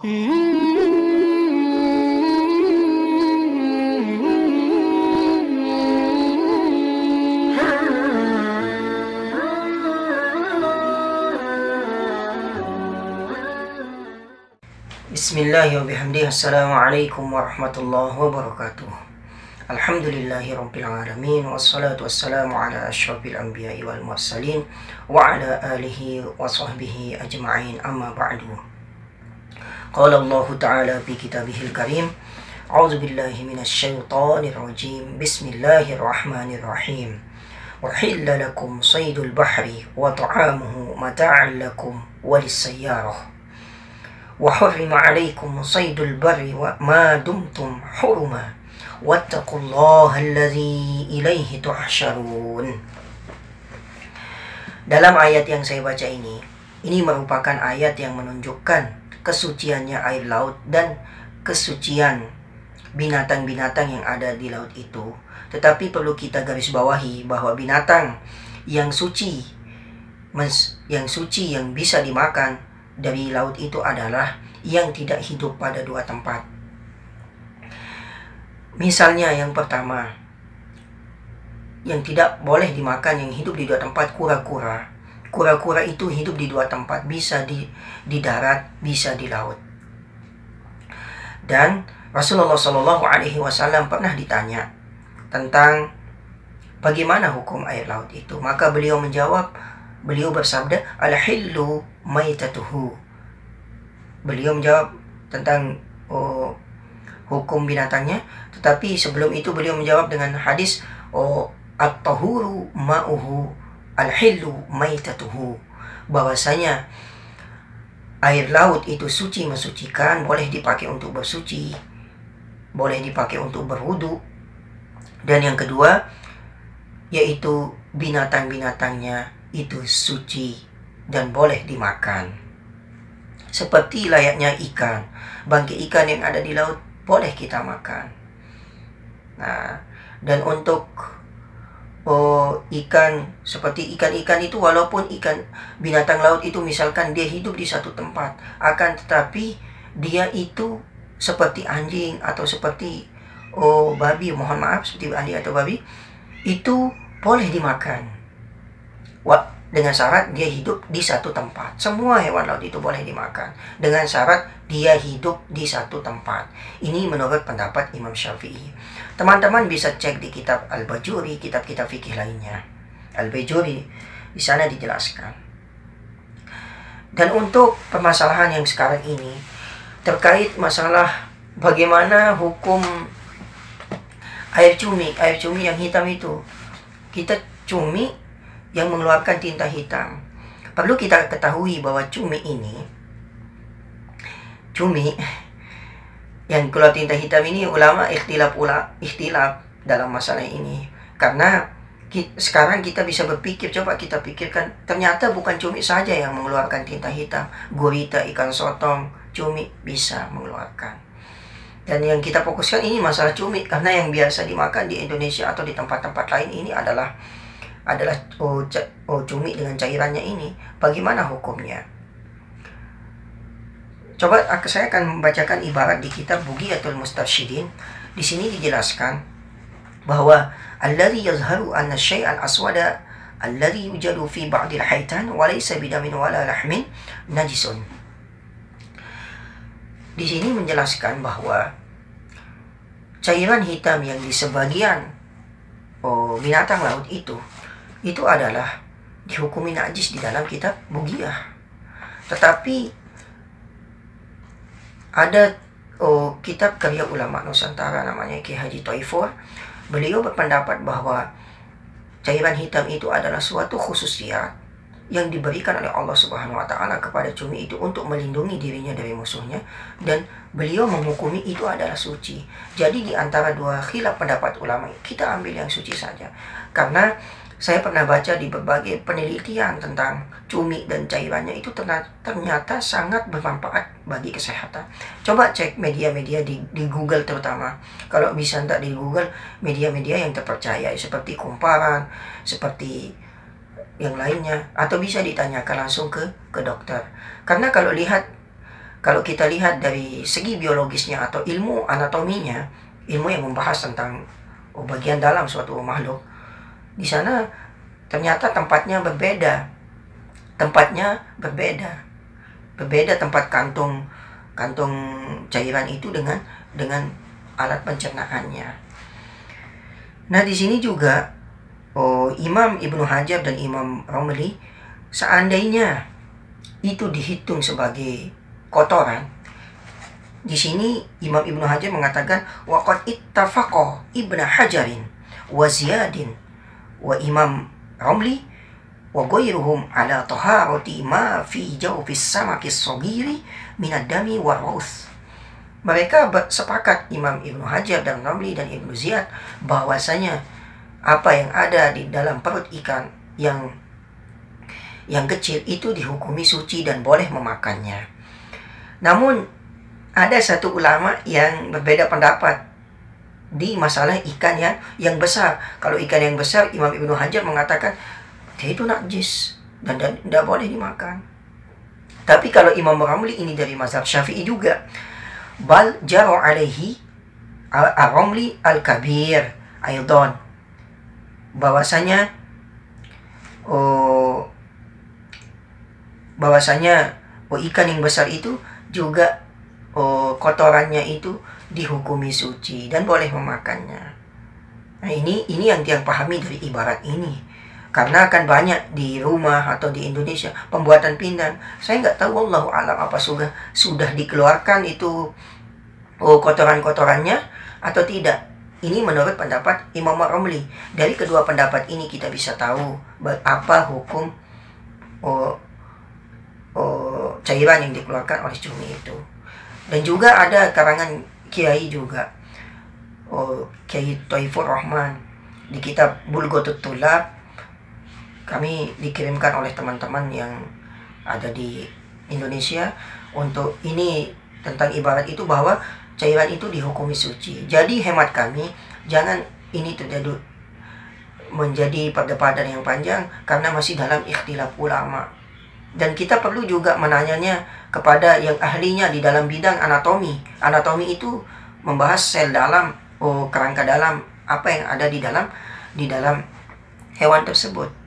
Bismillahirrahmanirrahim. Assalamualaikum warahmatullahi wabarakatuh. Alhamdulillahirrabbilalamin. Wassalatu wassalamu ala asyrafil anbiya'i wal mursalin wa ala alihi wa sahbihi ajma'in, amma ba'du. Qala Allah ta'ala fi kitabihil karim, a'udzu billahi minasy syaithanir rajim. Bismillahirrahmanirrahim. Uhilla lakum saydul bahri wa ta'amuhu mata'an lakum walis-sayyarah. Wa hurrima 'alaikum saydul barri wa ma dumtum huruma wattaqullaha alladzi ilaihi tuhsyarun. Dalam ayat yang saya baca ini merupakan ayat yang menunjukkan kesuciannya air laut dan kesucian binatang-binatang yang ada di laut itu. Tetapi perlu kita garis bawahi bahwa binatang yang suci yang bisa dimakan dari laut itu adalah yang tidak hidup pada dua tempat. Misalnya yang pertama, yang tidak boleh dimakan yang hidup di dua tempat, kura-kura. Kura-kura itu hidup di dua tempat, bisa di darat, bisa di laut. Dan Rasulullah SAW pernah ditanya tentang bagaimana hukum air laut itu. Maka beliau bersabda, al-hillu maitatuhu. Beliau menjawab tentang hukum binatangnya, tetapi sebelum itu beliau menjawab dengan hadis, at-tahuru ma'uhu al-hillu maitatuhu, bahwasanya air laut itu suci, mensucikan, boleh dipakai untuk bersuci, boleh dipakai untuk berwudu. Dan yang kedua yaitu binatang-binatangnya itu suci dan boleh dimakan. Seperti layaknya ikan, bangkai ikan yang ada di laut boleh kita makan. Nah, dan untuk ikan, seperti ikan-ikan itu, walaupun ikan binatang laut itu misalkan dia hidup di satu tempat, akan tetapi dia itu seperti anjing atau seperti babi, mohon maaf, seperti anjing atau babi, itu boleh dimakan. Dengan syarat dia hidup di satu tempat. Semua hewan laut itu boleh dimakan dengan syarat dia hidup di satu tempat. Ini menurut pendapat Imam Syafi'i. Teman-teman bisa cek di kitab Al-Bajuri, kitab-kitab fikih lainnya. Al-Bajuri di sana dijelaskan. Dan untuk permasalahan yang sekarang ini terkait masalah bagaimana hukum air cumi yang hitam itu. Kita cumi yang mengeluarkan tinta hitam. Perlu kita ketahui bahwa cumi yang keluar tinta hitam ini, ulama ikhtilaf dalam masalah ini. Karena sekarang kita bisa berpikir, coba kita pikirkan, ternyata bukan cumi saja yang mengeluarkan tinta hitam. Gurita, ikan sotong, cumi bisa mengeluarkan. Dan yang kita fokuskan ini masalah cumi, karena yang biasa dimakan di Indonesia atau di tempat-tempat lain ini adalah cumi dengan cairannya ini. Bagaimana hukumnya? Coba saya akan membacakan ibarat di kitab Bughiyatul Mustarsyidin. Di sini dijelaskan bahwa alladzi yazharu anna syai'al aswada alladzi yujadu fi ba'dil haitan wa laysa bidamin wala lahmin najisun. Di sini menjelaskan bahwa cairan hitam yang di sebagian binatang laut itu adalah dihukumi najis di dalam kitab Bughiyah. Tetapi ada kitab karya ulama Nusantara namanya Ki Haji Thaifur. Beliau berpendapat bahwa cairan hitam itu adalah suatu khususiyat yang diberikan oleh Allah Subhanahu wa taala kepada cumi itu untuk melindungi dirinya dari musuhnya, dan beliau menghukumi itu adalah suci. Jadi di antara dua khilaf pendapat ulama, kita ambil yang suci saja. Karena saya pernah baca di berbagai penelitian tentang cumi dan cairannya itu ternyata sangat bermanfaat bagi kesehatan. Coba cek media-media di Google terutama. Kalau bisa di Google, media-media yang terpercaya seperti Kumparan, seperti yang lainnya, atau bisa ditanyakan langsung ke dokter. Karena kalau lihat kalau kita lihat dari segi biologisnya atau ilmu anatominya, ilmu yang membahas tentang bagian dalam suatu makhluk, di sana ternyata tempatnya berbeda. Tempatnya berbeda tempat kantung cairan itu dengan alat pencernaannya. Nah, di sini juga Imam Ibnu Hajar dan Imam Romli, seandainya itu dihitung sebagai kotoran, di sini Imam Ibnu Hajar mengatakan waqad ittafaqa Ibnu Hajarin wa Ziyadin wa Imam Romli wa ghairuhum ala taharati ma fi jawfis samakis sagiri minad dami war raus. Mereka sepakat, Imam Ibnu Hajar dan Romli dan Ibnu Ziyad, bahwasanya apa yang ada di dalam perut ikan yang kecil itu dihukumi suci dan boleh memakannya. Namun ada satu ulama yang berbeda pendapat di masalah ikan yang besar. Kalau ikan yang besar, Imam Ibnu Hajar mengatakan dia itu najis dan tidak boleh dimakan. Tapi kalau Imam Ramli, ini dari mazhab Syafi'i juga, bal jaru alaihi ar-Ramli al-kabir aidan, bahwasanya ikan yang besar itu juga kotorannya itu dihukumi suci dan boleh memakannya. Nah, ini yang pahami dari ibarat ini. Karena akan banyak di rumah atau di Indonesia pembuatan pindang. Saya nggak tahu, wallahu alam, apa sudah dikeluarkan itu kotoran-kotorannya atau tidak. Ini menurut pendapat Imam Romli. Dari kedua pendapat ini kita bisa tahu apa hukum cairan yang dikeluarkan oleh cumi itu. Dan juga ada karangan kiai juga, Kiai Thaifur Rahman, di kitab Bulghatut Thulab. Kami dikirimkan oleh teman-teman yang ada di Indonesia untuk ini tentang ibarat itu, bahwa cairan itu dihukumi suci. Jadi hemat kami, jangan ini terjadi menjadi perdebatan yang panjang karena masih dalam ikhtilaf ulama. Dan kita perlu juga menanyanya kepada yang ahlinya di dalam bidang anatomi. Anatomi itu membahas sel dalam, kerangka dalam, apa yang ada di dalam hewan tersebut.